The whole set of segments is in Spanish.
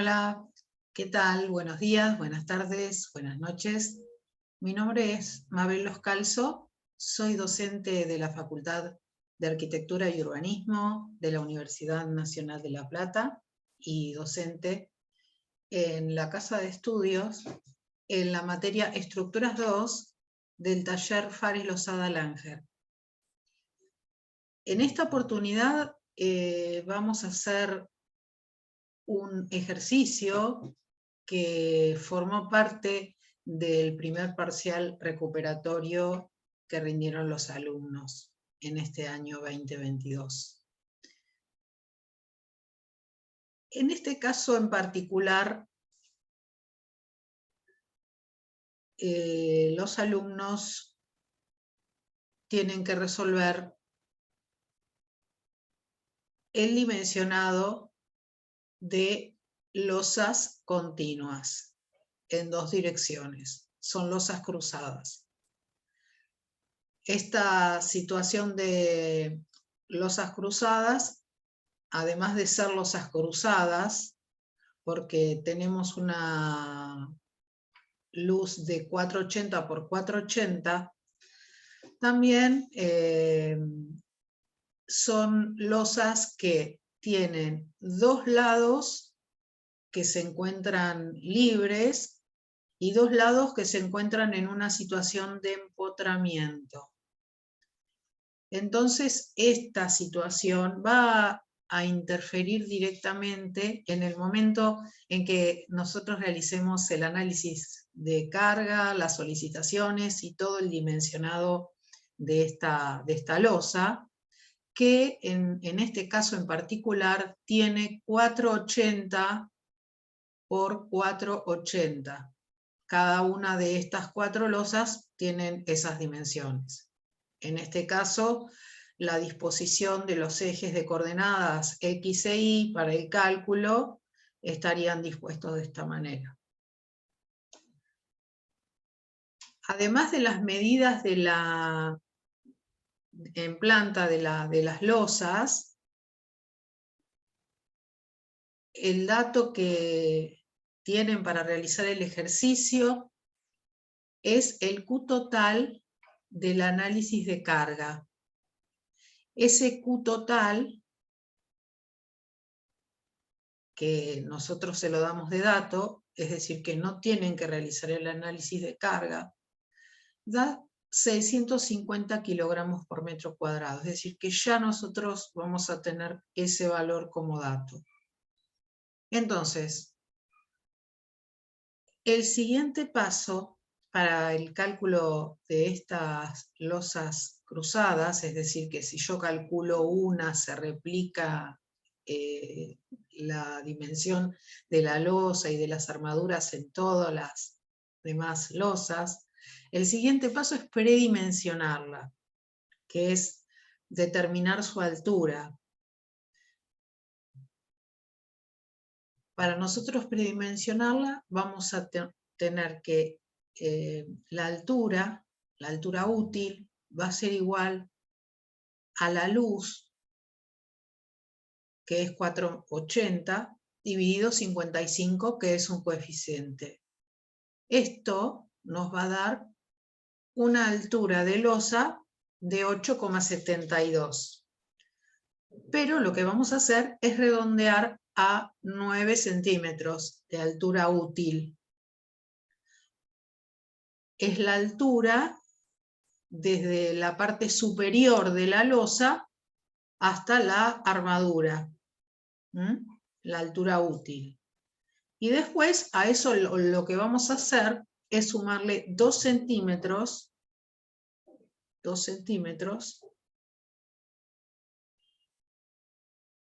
Hola, ¿qué tal? Buenos días, buenas tardes, buenas noches. Mi nombre es Mabel Loscalzo, soy docente de la Facultad de Arquitectura y Urbanismo de la Universidad Nacional de La Plata y docente en la Casa de Estudios en la materia Estructuras 2 del taller Faris Losada Langer. En esta oportunidad vamos a hacer un ejercicio que formó parte del primer parcial recuperatorio que rindieron los alumnos en este año 2022. En este caso en particular, los alumnos tienen que resolver el dimensionado de losas continuas en dos direcciones, son losas cruzadas. Esta situación de losas cruzadas, además de ser losas cruzadas, porque tenemos una luz de 480 por 480, también son losas que tienen dos lados que se encuentran libres y dos lados que se encuentran en una situación de empotramiento. Entonces, esta situación va a interferir directamente en el momento en que nosotros realicemos el análisis de carga, las solicitaciones y todo el dimensionado de esta losa, que en este caso en particular tiene 480 por 480. Cada una de estas cuatro losas tienen esas dimensiones. En este caso, la disposición de los ejes de coordenadas X e Y para el cálculo estarían dispuestos de esta manera. Además de las medidas de en planta de las losas, el dato que tienen para realizar el ejercicio es el Q total del análisis de carga. Ese Q total, que nosotros se lo damos de dato, es decir, que no tienen que realizar el análisis de carga, da 650 kilogramos por metro cuadrado, es decir, que ya nosotros vamos a tener ese valor como dato. Entonces, el siguiente paso para el cálculo de estas losas cruzadas, es decir, que si yo calculo una, se replica la dimensión de la losa y de las armaduras en todas las demás losas, el siguiente paso es predimensionarla, que es determinar su altura. Para nosotros predimensionarla vamos a tener que la altura útil va a ser igual a la luz, que es 480, dividido 55, que es un coeficiente. Esto nos va a dar una altura de losa de 8,72. Pero lo que vamos a hacer es redondear a 9 centímetros de altura útil. Es la altura desde la parte superior de la losa hasta la armadura, la altura útil. Y después a eso lo que vamos a hacer es sumarle 2 centímetros,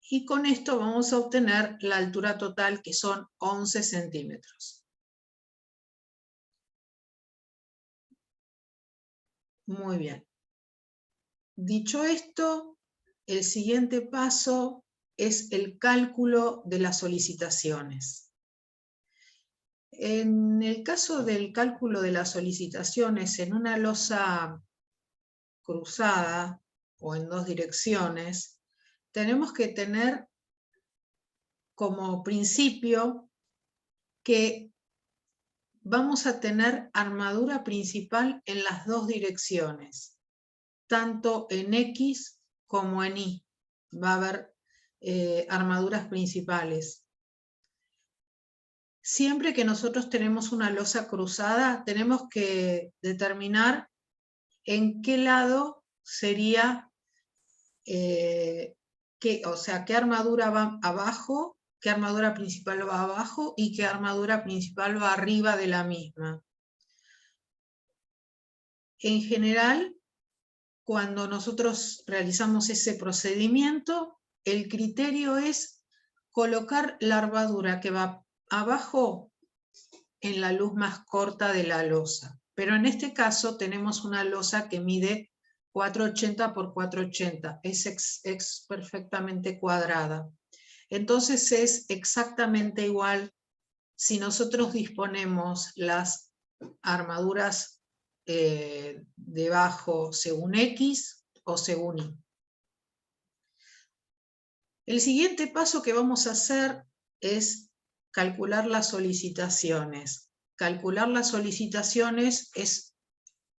y con esto vamos a obtener la altura total, que son 11 centímetros. Muy bien. Dicho esto, el siguiente paso es el cálculo de las solicitaciones. En el caso del cálculo de las solicitaciones en una losa cruzada o en dos direcciones, tenemos que tener como principio que vamos a tener armadura principal en las dos direcciones, tanto en X como en Y. Va a haber armaduras principales. Siempre que nosotros tenemos una losa cruzada, tenemos que determinar en qué lado sería, o sea, qué armadura va abajo, qué armadura principal va abajo y qué armadura principal va arriba de la misma. En general, cuando nosotros realizamos ese procedimiento, el criterio es colocar la armadura que va abajo en la luz más corta de la losa. Pero en este caso tenemos una losa que mide 480 por 480, es perfectamente cuadrada. Entonces es exactamente igual si nosotros disponemos las armaduras debajo según X o según Y. El siguiente paso que vamos a hacer es calcular las solicitaciones. Calcular las solicitaciones es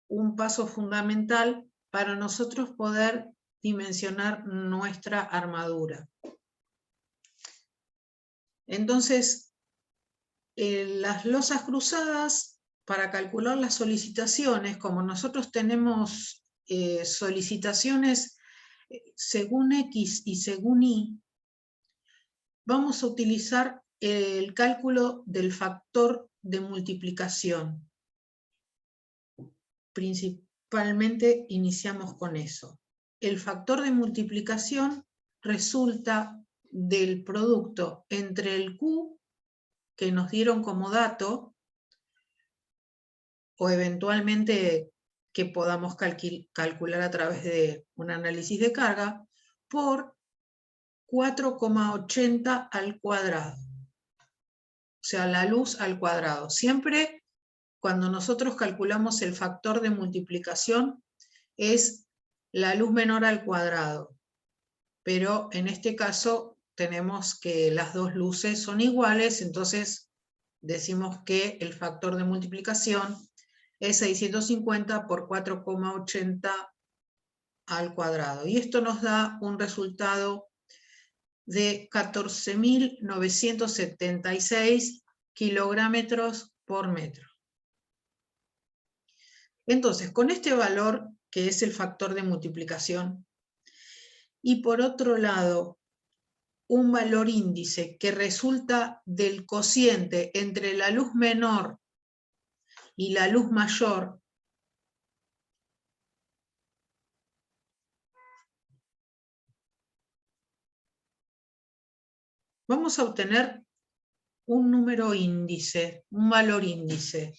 un paso fundamental para nosotros poder dimensionar nuestra armadura. Entonces, las losas cruzadas, para calcular las solicitaciones, como nosotros tenemos solicitaciones según X y según Y, vamos a utilizar el cálculo del factor de multiplicación. Principalmente iniciamos con eso. El factor de multiplicación resulta del producto entre el Q que nos dieron como dato, o eventualmente que podamos calcular a través de un análisis de carga, por 4,80 al cuadrado. O sea, la luz al cuadrado. Siempre cuando nosotros calculamos el factor de multiplicación es la luz menor al cuadrado. Pero en este caso tenemos que las dos luces son iguales, entonces decimos que el factor de multiplicación es 650 por 4,80 al cuadrado. Y esto nos da un resultado de 14.976 kilogramos por metro. Entonces, con este valor, que es el factor de multiplicación, y por otro lado, un valor índice que resulta del cociente entre la luz menor y la luz mayor, vamos a obtener un número índice, un valor índice.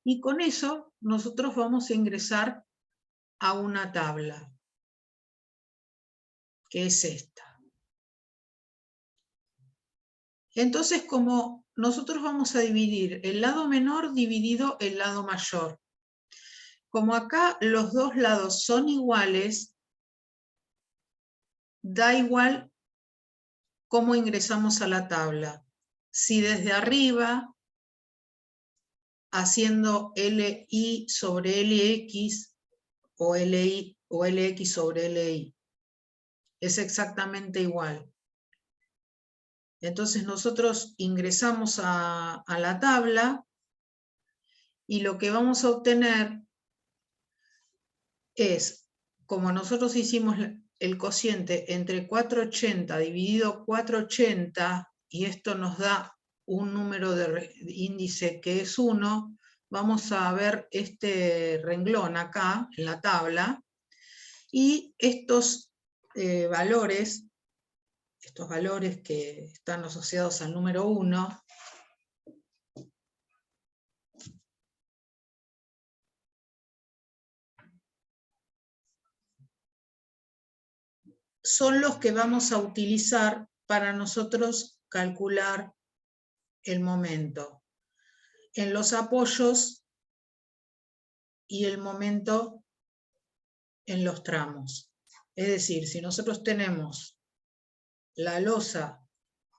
Y con eso nosotros vamos a ingresar a una tabla, que es esta. Entonces, como nosotros vamos a dividir el lado menor dividido el lado mayor, como acá los dos lados son iguales, da igual cómo ingresamos a la tabla. Si desde arriba, haciendo LI sobre LX o LI o LX sobre LI, es exactamente igual. Entonces nosotros ingresamos a la tabla y lo que vamos a obtener es, como nosotros hicimos el cociente entre 480 dividido 480, y esto nos da un número de índice que es 1, vamos a ver este renglón acá en la tabla, y estos valores que están asociados al número 1, son los que vamos a utilizar para nosotros calcular el momento en los apoyos y el momento en los tramos. Es decir, si nosotros tenemos la losa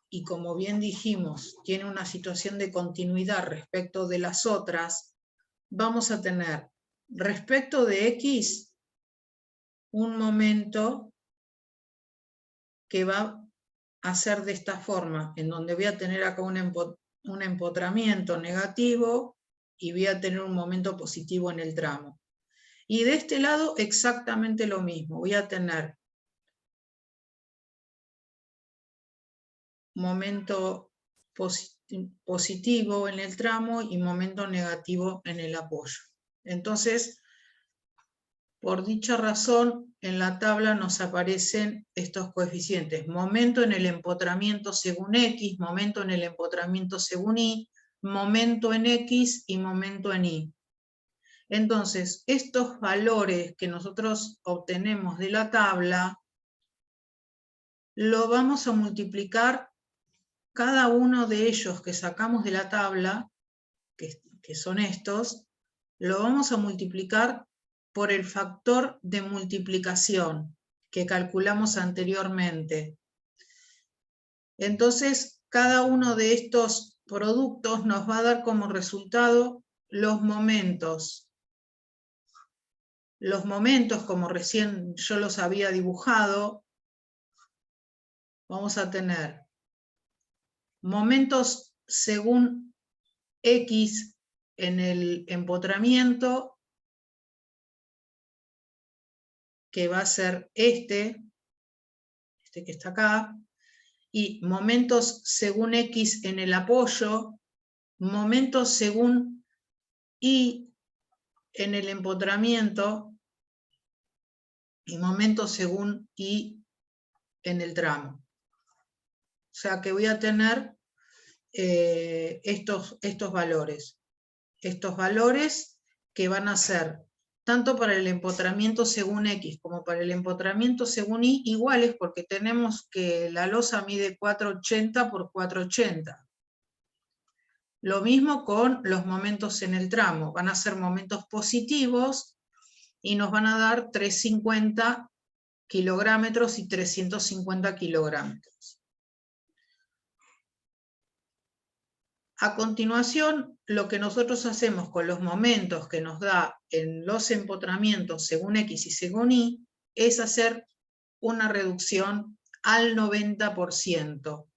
y como bien dijimos, tiene una situación de continuidad respecto de las otras, vamos a tener respecto de X un momento que va a ser de esta forma, en donde voy a tener acá un empotramiento negativo y voy a tener un momento positivo en el tramo. Y de este lado exactamente lo mismo, voy a tener momento positivo en el tramo y momento negativo en el apoyo. Entonces, por dicha razón, en la tabla nos aparecen estos coeficientes. Momento en el empotramiento según X, momento en el empotramiento según Y, momento en X y momento en Y. Entonces, estos valores que nosotros obtenemos de la tabla, lo vamos a multiplicar cada uno de ellos que sacamos de la tabla, que son estos, lo vamos a multiplicar por el factor de multiplicación que calculamos anteriormente. Entonces, cada uno de estos productos nos va a dar como resultado los momentos. Los momentos, como recién yo los había dibujado, vamos a tener momentos según X en el empotramiento, que va a ser este que está acá, y momentos según X en el apoyo, momentos según Y en el empotramiento y momentos según Y en el tramo. O sea que voy a tener estos valores. Estos valores que van a ser tanto para el empotramiento según X como para el empotramiento según Y iguales, porque tenemos que la losa mide 480 por 480. Lo mismo con los momentos en el tramo, van a ser momentos positivos y nos van a dar 350 kilogramos y 350 kilogramos. A continuación, lo que nosotros hacemos con los momentos que nos da en los empotramientos según X y según Y, es hacer una reducción al 90%.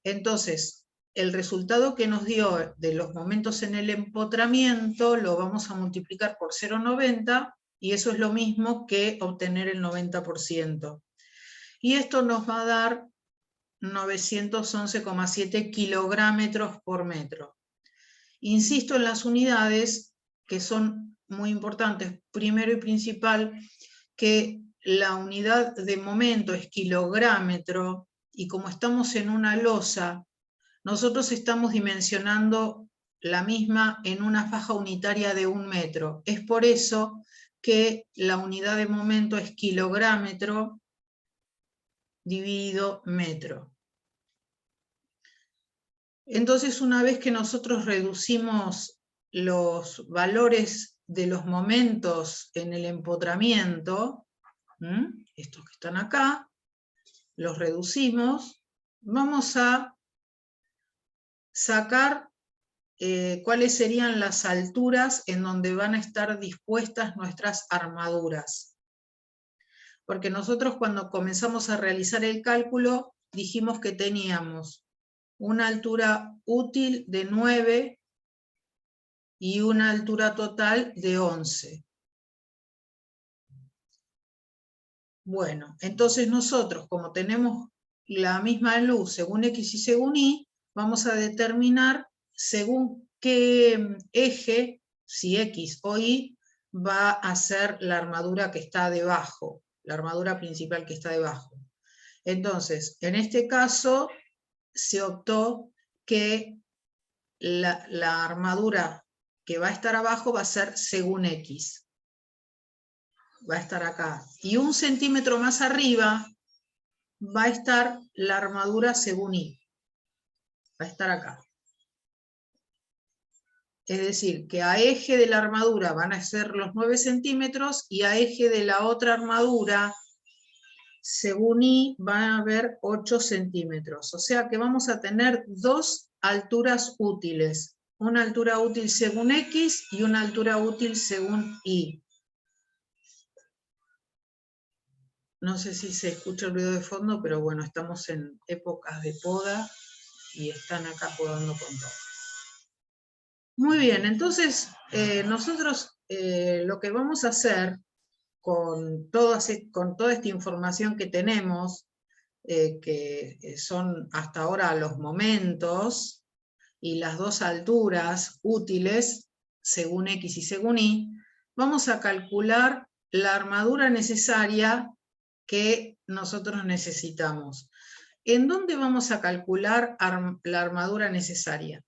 Entonces, el resultado que nos dio de los momentos en el empotramiento lo vamos a multiplicar por 0,90 y eso es lo mismo que obtener el 90%. Y esto nos va a dar 911,7 kilogramos por metro. Insisto en las unidades que son muy importantes. Primero y principal, que la unidad de momento es kilográmetro, y como estamos en una losa, nosotros estamos dimensionando la misma en una faja unitaria de 1 metro. Es por eso que la unidad de momento es kilográmetro dividido metro. Entonces, una vez que nosotros reducimos los valores de los momentos en el empotramiento, estos que están acá, los reducimos, vamos a sacar cuáles serían las alturas en donde van a estar dispuestas nuestras armaduras. Porque nosotros cuando comenzamos a realizar el cálculo dijimos que teníamos una altura útil de 9 y una altura total de 11. Bueno, entonces nosotros, como tenemos la misma luz según X y según Y, vamos a determinar según qué eje, si X o Y, va a ser la armadura que está debajo, la armadura principal que está debajo. Entonces, en este caso, se optó que la armadura que va a estar abajo va a ser según X. Va a estar acá. Y 1 centímetro más arriba va a estar la armadura según Y. Va a estar acá. Es decir, que a eje de la armadura van a ser los 9 centímetros y a eje de la otra armadura según Y van a haber 8 centímetros. O sea que vamos a tener dos alturas útiles. Una altura útil según X y una altura útil según Y. No sé si se escucha el ruido de fondo, pero bueno, estamos en épocas de poda y están acá podando con todo. Muy bien, entonces nosotros lo que vamos a hacer con toda esta información que tenemos, que son hasta ahora los momentos y las dos alturas útiles, según X y según Y, vamos a calcular la armadura necesaria que nosotros necesitamos. ¿En dónde vamos a calcular la armadura necesaria?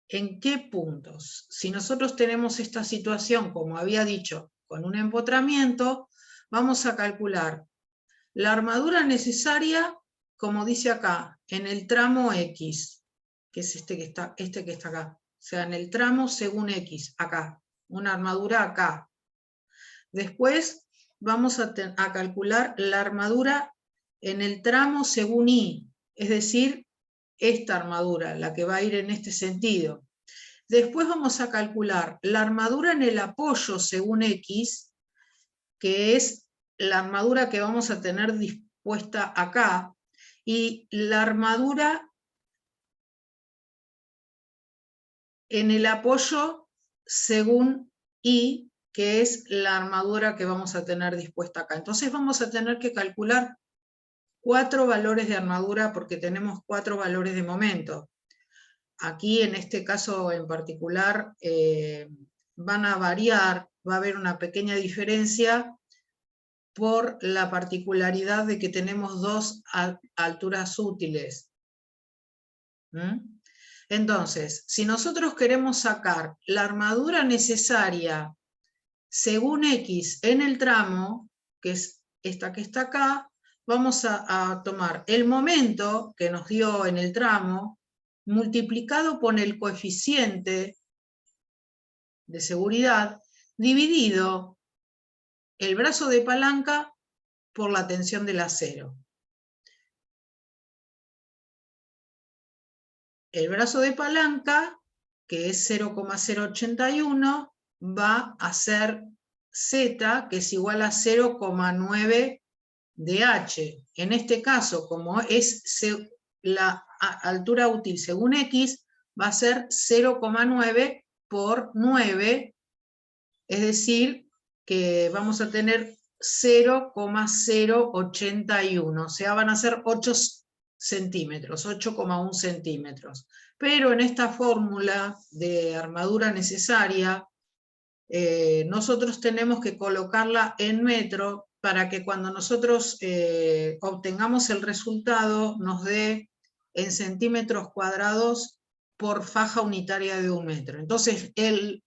¿En qué puntos? Si nosotros tenemos esta situación, como había dicho, con un empotramiento, vamos a calcular la armadura necesaria, como dice acá, en el tramo X, que es este que está acá. O sea, en el tramo según X, acá. Una armadura acá. Después vamos a calcular la armadura en el tramo según Y, es decir, esta armadura, la que va a ir en este sentido. Después vamos a calcular la armadura en el apoyo según X, que es la armadura que vamos a tener dispuesta acá, y la armadura en el apoyo según Y, que es la armadura que vamos a tener dispuesta acá. Entonces vamos a tener que calcular 4 valores de armadura porque tenemos 4 valores de momento. Aquí en este caso en particular van a variar, va a haber una pequeña diferencia por la particularidad de que tenemos dos alturas útiles. Entonces, si nosotros queremos sacar la armadura necesaria según X en el tramo, que es esta que está acá, vamos a tomar el momento que nos dio en el tramo, multiplicado por el coeficiente de seguridad, dividido el brazo de palanca por la tensión del acero. El brazo de palanca, que es 0,081, va a ser Z, que es igual a 0,9 de H. En este caso, como es la altura útil según X, va a ser 0,9 por 9, es decir, que vamos a tener 0,081, o sea, van a ser 8 centímetros, 8,1 centímetros. Pero en esta fórmula de armadura necesaria, nosotros tenemos que colocarla en metro para que cuando nosotros obtengamos el resultado nos dé en centímetros cuadrados por faja unitaria de 1 metro. Entonces el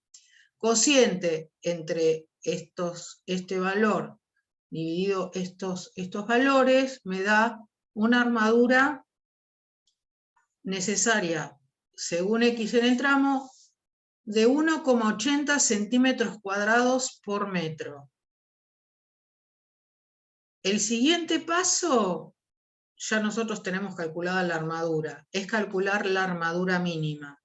cociente entre este valor dividido estos valores me da una armadura necesaria según X en el tramo de 1,80 centímetros cuadrados por metro. El siguiente paso, ya nosotros tenemos calculada la armadura, es calcular la armadura mínima.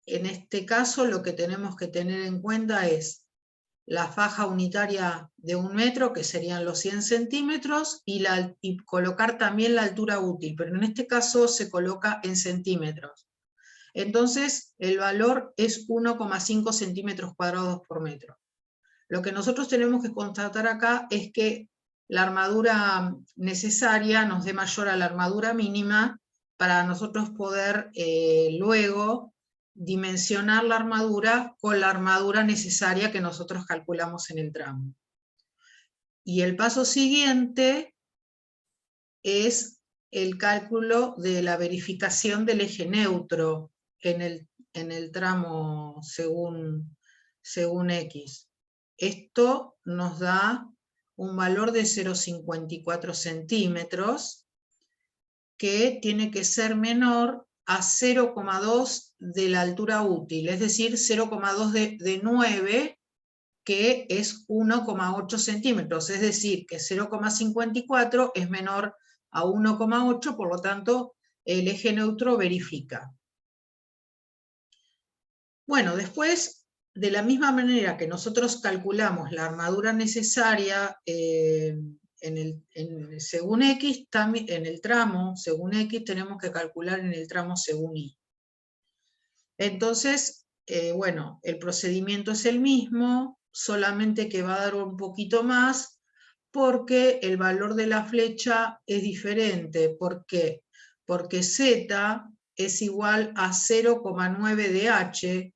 En este caso lo que tenemos que tener en cuenta es la faja unitaria de 1 metro, que serían los 100 centímetros, y colocar también la altura útil, pero en este caso se coloca en centímetros. Entonces el valor es 1,5 centímetros cuadrados por metro. Lo que nosotros tenemos que constatar acá es que la armadura necesaria nos dé mayor a la armadura mínima para nosotros poder luego dimensionar la armadura con la armadura necesaria que nosotros calculamos en el tramo. Y el paso siguiente es el cálculo de la verificación del eje neutro en el tramo según X. Esto nos da un valor de 0,54 centímetros que tiene que ser menor a 0,2 de la altura útil, es decir, 0,2 de 9 que es 1,8 centímetros, es decir, que 0,54 es menor a 1,8, por lo tanto, el eje neutro verifica. Bueno, después, de la misma manera que nosotros calculamos la armadura necesaria según X, también en el tramo según X tenemos que calcular en el tramo según Y. Entonces, bueno, el procedimiento es el mismo, solamente que va a dar un poquito más, porque el valor de la flecha es diferente. ¿Por qué? Porque Z es igual a 0,9 de H,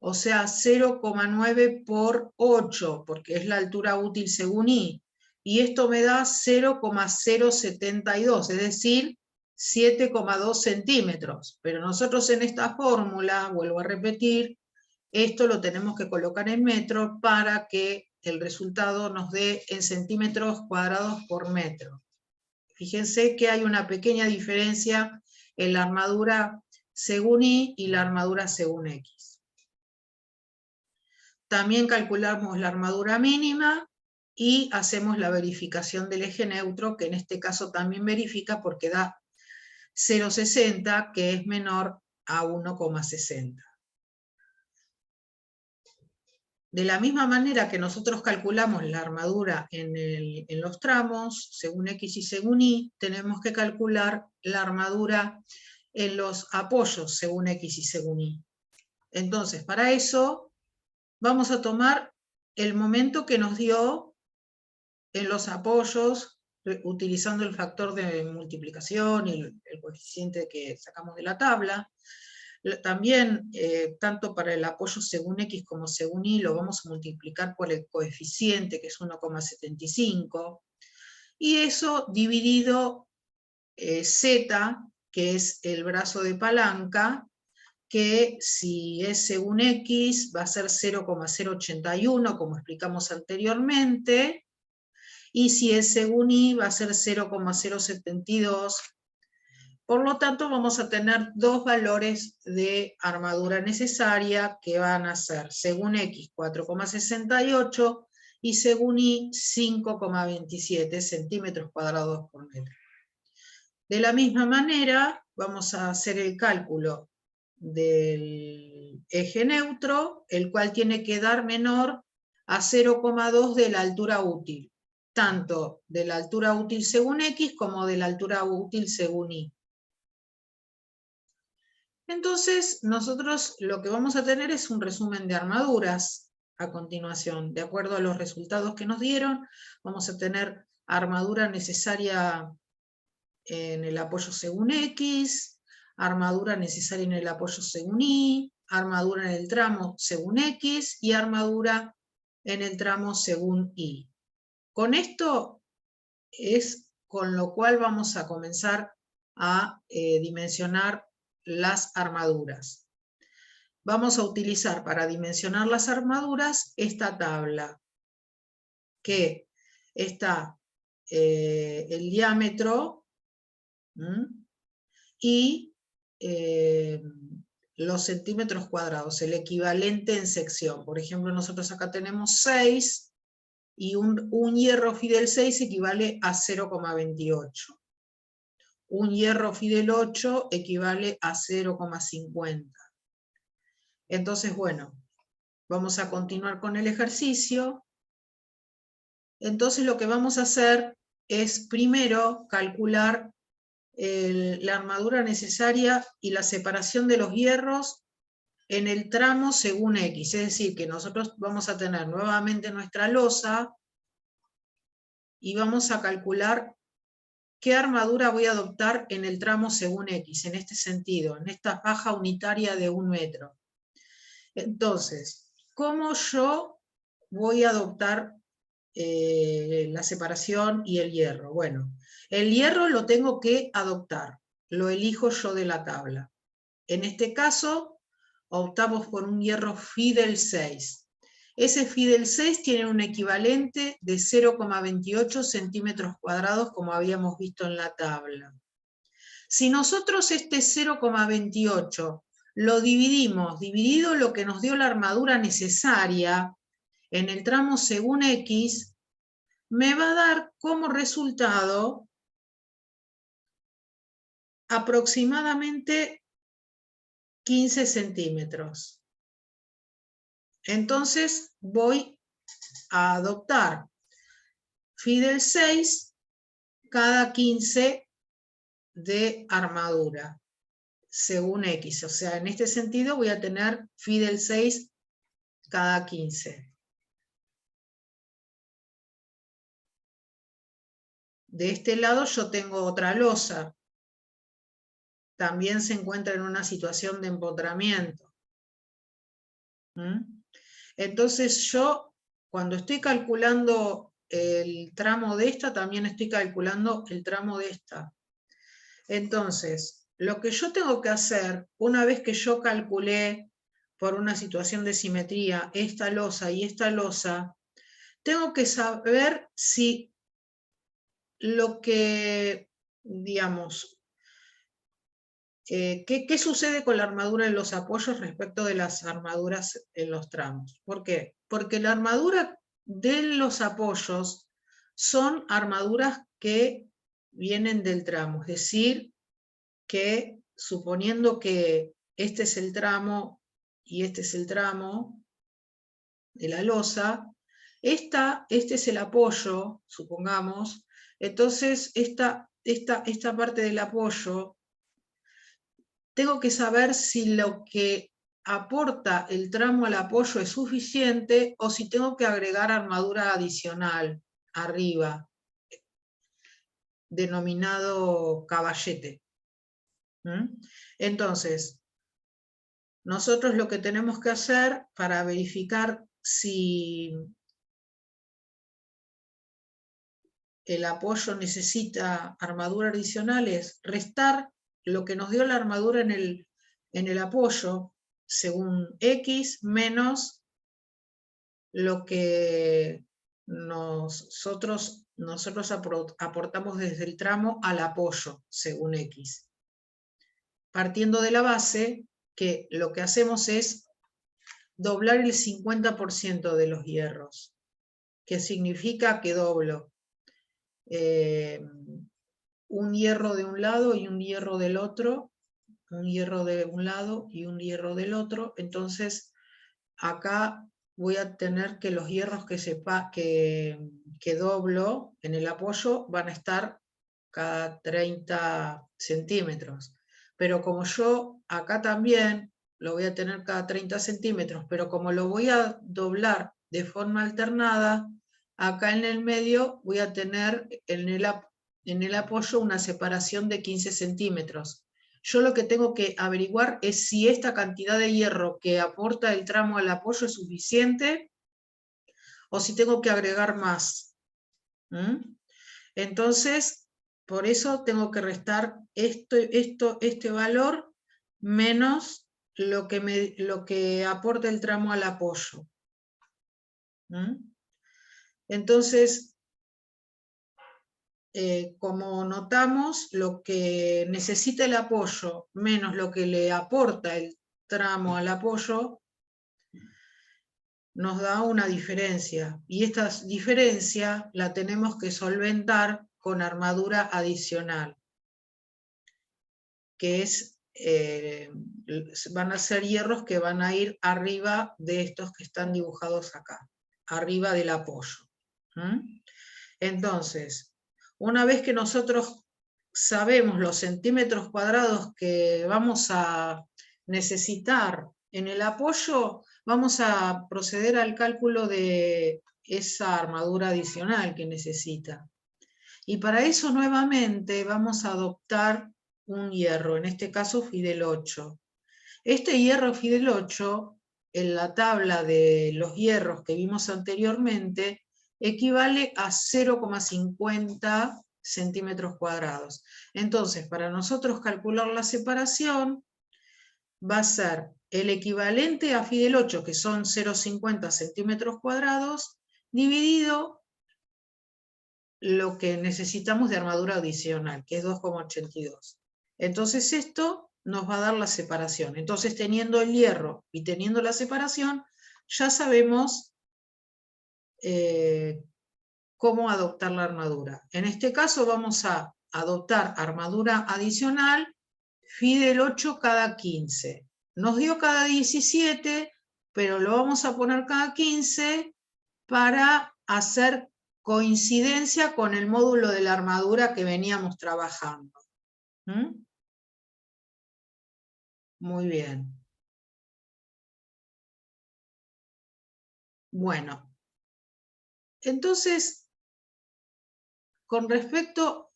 o sea, 0,9 por 8, porque es la altura útil según Y. Y esto me da 0,072, es decir, 7,2 centímetros. Pero nosotros en esta fórmula, vuelvo a repetir, esto lo tenemos que colocar en metro para que el resultado nos dé en centímetros cuadrados por metro. Fíjense que hay una pequeña diferencia en la armadura según Y y la armadura según X. También calculamos la armadura mínima y hacemos la verificación del eje neutro, que en este caso también verifica porque da 0,60, que es menor a 1,60. De la misma manera que nosotros calculamos la armadura en los tramos, según X y según Y, tenemos que calcular la armadura en los apoyos, según X y según Y. Entonces, para eso, vamos a tomar el momento que nos dio en los apoyos, utilizando el factor de multiplicación y el coeficiente que sacamos de la tabla. También, tanto para el apoyo según X como según Y, lo vamos a multiplicar por el coeficiente, que es 1,75, y eso dividido Z, que es el brazo de palanca, que si es según X va a ser 0,081, como explicamos anteriormente, y si es según Y va a ser 0,072. Por lo tanto, vamos a tener dos valores de armadura necesaria que van a ser, según X, 4,68 y según Y, 5,27 centímetros cuadrados por metro. De la misma manera, vamos a hacer el cálculo del eje neutro, el cual tiene que dar menor a 0,2 de la altura útil, tanto de la altura útil según X como de la altura útil según Y. Entonces, nosotros lo que vamos a tener es un resumen de armaduras a continuación. De acuerdo a los resultados que nos dieron, vamos a tener armadura necesaria en el apoyo según X, armadura necesaria en el apoyo según Y, armadura en el tramo según X y armadura en el tramo según Y. Con esto es con lo cual vamos a comenzar a dimensionar las armaduras. Vamos a utilizar para dimensionar las armaduras esta tabla, que está el diámetro y los centímetros cuadrados, el equivalente en sección. Por ejemplo, nosotros acá tenemos 6 y un hierro Fidel 6 equivale a 0,28. Un hierro Fidel 8 equivale a 0,50. Entonces, bueno, vamos a continuar con el ejercicio. Entonces lo que vamos a hacer es primero calcular la armadura necesaria y la separación de los hierros en el tramo según X. Es decir, que nosotros vamos a tener nuevamente nuestra losa y vamos a calcular qué armadura voy a adoptar en el tramo según X, en este sentido, en esta faja unitaria de 1 metro. Entonces, ¿cómo yo voy a adoptar la separación y el hierro? Bueno, el hierro lo tengo que adoptar, lo elijo yo de la tabla. En este caso, optamos por un hierro Fidel 6. Ese Fidel 6 tiene un equivalente de 0,28 centímetros cuadrados, como habíamos visto en la tabla. Si nosotros este 0,28 lo dividido lo que nos dio la armadura necesaria, en el tramo según X, me va a dar como resultado aproximadamente 15 centímetros. Entonces voy a adoptar phi del 6 cada 15 de armadura, según X. O sea, en este sentido voy a tener phi del 6 cada 15. De este lado yo tengo otra losa. También se encuentra en una situación de empotramiento. Entonces yo, cuando estoy calculando el tramo de esta, también estoy calculando el tramo de esta. Entonces, lo que yo tengo que hacer, una vez que yo calculé por una situación de simetría esta losa y esta losa, tengo que saber si lo que, digamos, ¿qué sucede con la armadura en los apoyos respecto de las armaduras en los tramos? ¿Por qué? Porque la armadura de los apoyos son armaduras que vienen del tramo, es decir, que suponiendo que este es el tramo y este es el tramo de la losa, este es el apoyo, supongamos, entonces esta parte del apoyo, tengo que saber si lo que aporta el tramo al apoyo es suficiente o si tengo que agregar armadura adicional arriba, denominado caballete. Entonces, nosotros lo que tenemos que hacer para verificar si el apoyo necesita armadura adicional es restar lo que nos dio la armadura en el apoyo, según X, menos lo que nosotros aportamos desde el tramo al apoyo, según X. Partiendo de la base que lo que hacemos es doblar el 50% de los hierros, que significa que doblo un hierro de un lado y un hierro del otro, un hierro de un lado y un hierro del otro. Entonces acá voy a tener que los hierros que doblo en el apoyo van a estar cada 30 centímetros. Pero como yo acá también lo voy a tener cada 30 centímetros, pero como lo voy a doblar de forma alternada, acá en el medio voy a tener en el apoyo una separación de 15 centímetros. Yo lo que tengo que averiguar es si esta cantidad de hierro que aporta el tramo al apoyo es suficiente o si tengo que agregar más. Entonces, por eso tengo que restar este valor menos lo que aporta el tramo al apoyo. Entonces, como notamos, lo que necesita el apoyo menos lo que le aporta el tramo al apoyo nos da una diferencia, y esta diferencia la tenemos que solventar con armadura adicional, que van a ser hierros que van a ir arriba de estos que están dibujados acá, arriba del apoyo. Entonces, una vez que nosotros sabemos los centímetros cuadrados que vamos a necesitar en el apoyo, vamos a proceder al cálculo de esa armadura adicional que necesita. Y para eso nuevamente vamos a adoptar un hierro, en este caso phi del 8. Este hierro phi del 8, en la tabla de los hierros que vimos anteriormente, equivale a 0,50 centímetros cuadrados. Entonces, para nosotros calcular la separación, va a ser el equivalente a phi del 8, que son 0,50 centímetros cuadrados, dividido lo que necesitamos de armadura adicional, que es 2,82. Entonces esto nos va a dar la separación. Entonces, teniendo el hierro y teniendo la separación, ya sabemos cómo adoptar la armadura. En este caso vamos a adoptar armadura adicional, phi del 8 cada 15. Nos dio cada 17, pero lo vamos a poner cada 15 para hacer coincidencia con el módulo de la armadura que veníamos trabajando. ¿Mm? Muy bien. Bueno, entonces, con respecto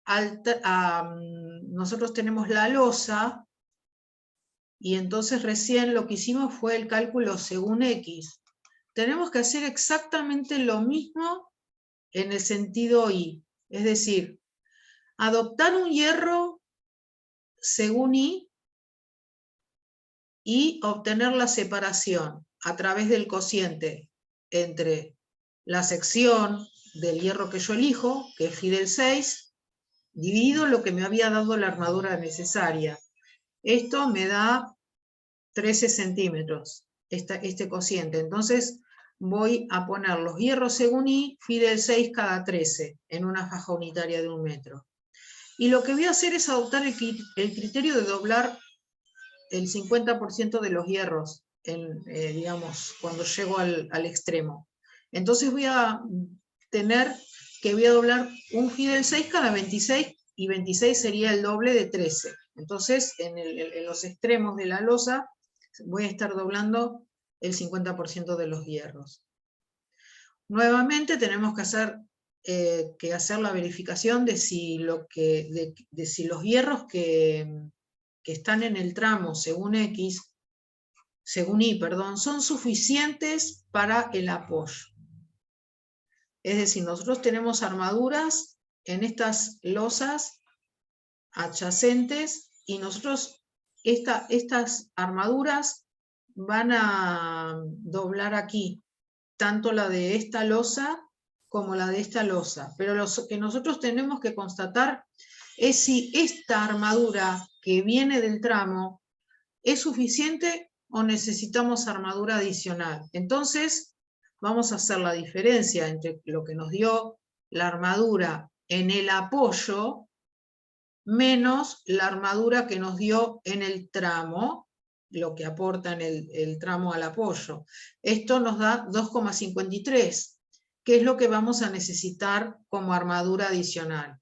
nosotros tenemos la losa, y entonces recién lo que hicimos fue el cálculo según X. Tenemos que hacer exactamente lo mismo en el sentido Y, es decir, adoptar un hierro según y obtener la separación a través del cociente entre la sección del hierro que yo elijo, que es phi del 6, dividido lo que me había dado la armadura necesaria. Esto me da 13 centímetros, este cociente. Entonces voy a poner los hierros según I, phi del 6 cada 13, en una faja unitaria de 1 metro. Y lo que voy a hacer es adoptar el criterio de doblar el 50% de los hierros, digamos, cuando llego al extremo. Entonces voy a tener que voy a doblar un phi del 6 cada 26, y 26 sería el doble de 13. Entonces, en los extremos de la losa voy a estar doblando el 50% de los hierros. Nuevamente tenemos que hacer la verificación de si, si los hierros que están en el tramo según Y, perdón, son suficientes para el apoyo. Es decir, nosotros tenemos armaduras en estas losas adyacentes, y nosotros estas armaduras van a doblar aquí, tanto la de esta losa como la de esta losa. Pero lo que nosotros tenemos que constatar es si esta armadura que viene del tramo es suficiente o necesitamos armadura adicional. Entonces vamos a hacer la diferencia entre lo que nos dio la armadura en el apoyo menos la armadura que nos dio en el tramo, lo que aporta en el tramo al apoyo. Esto nos da 2,53, que es lo que vamos a necesitar como armadura adicional.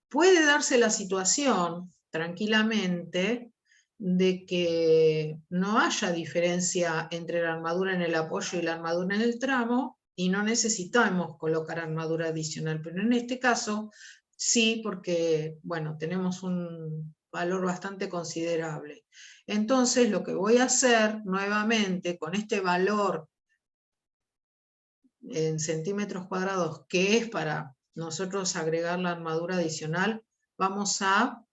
Puede darse la situación, tranquilamente, de que no haya diferencia entre la armadura en el apoyo y la armadura en el tramo, y no necesitamos colocar armadura adicional, pero en este caso sí, porque, bueno, tenemos un valor bastante considerable. Entonces, lo que voy a hacer nuevamente con este valor en centímetros cuadrados, que es para nosotros agregar la armadura adicional, vamos a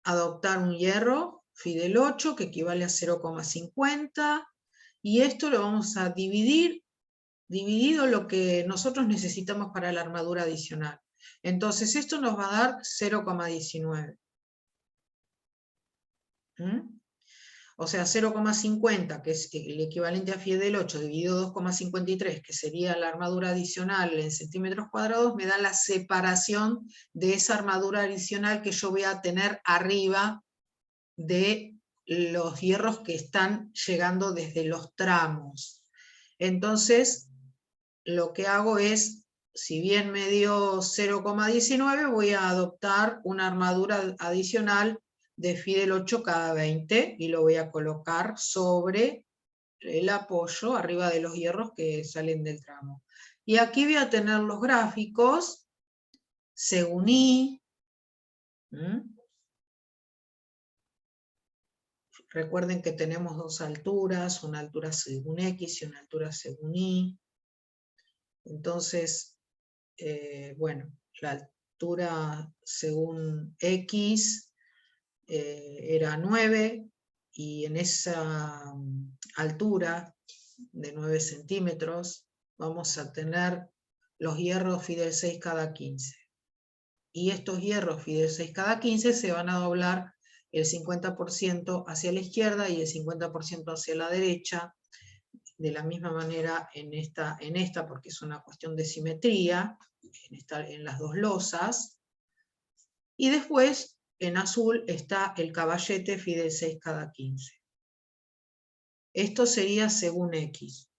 adoptar un hierro phi del 8, que equivale a 0,50, y esto lo vamos a dividido lo que nosotros necesitamos para la armadura adicional. Entonces esto nos va a dar 0,19. O sea, 0,50, que es el equivalente a phi del 8, dividido 2,53, que sería la armadura adicional en centímetros cuadrados, me da la separación de esa armadura adicional que yo voy a tener arriba de los hierros que están llegando desde los tramos. Entonces, lo que hago es, si bien me dio 0,19, voy a adoptar una armadura adicional de phi del 8 cada 20, y lo voy a colocar sobre el apoyo, arriba de los hierros que salen del tramo. Y aquí voy a tener los gráficos según I. Recuerden que tenemos dos alturas, una altura según X y una altura según Y. Entonces, bueno, la altura según X era 9, y en esa altura de 9 centímetros vamos a tener los hierros phi del 6 cada 15. Y estos hierros phi del 6 cada 15 se van a doblar el 50% hacia la izquierda y el 50% hacia la derecha, de la misma manera en esta porque es una cuestión de simetría, en las dos losas. Y después, en azul, está el caballete Fidel 6 cada 15. Esto sería según X.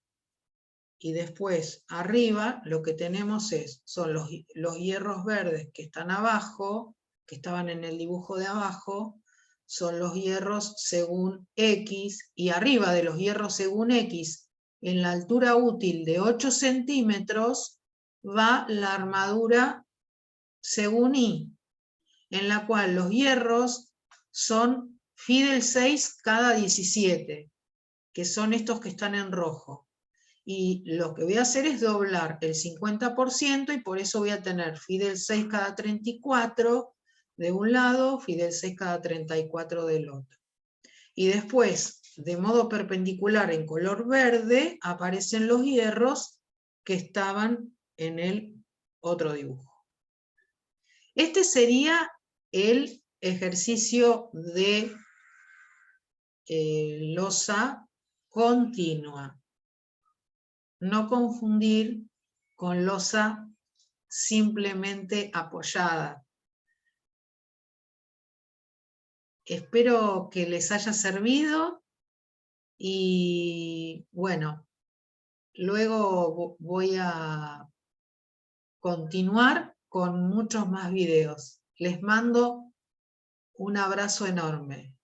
Y después, arriba, lo que tenemos son los hierros verdes que están abajo, que estaban en el dibujo de abajo, son los hierros según X, y arriba de los hierros según X, en la altura útil de 8 centímetros, va la armadura según Y, en la cual los hierros son Fidel 6 cada 17, que son estos que están en rojo. Y lo que voy a hacer es doblar el 50%, y por eso voy a tener Fidel 6 cada 34 de un lado, Fidel 6 cada 34 del otro. Y después, de modo perpendicular en color verde, aparecen los hierros que estaban en el otro dibujo. Este sería el ejercicio de losa continua. No confundir con losa simplemente apoyada. Espero que les haya servido y bueno, luego voy a continuar con muchos más videos. Les mando un abrazo enorme.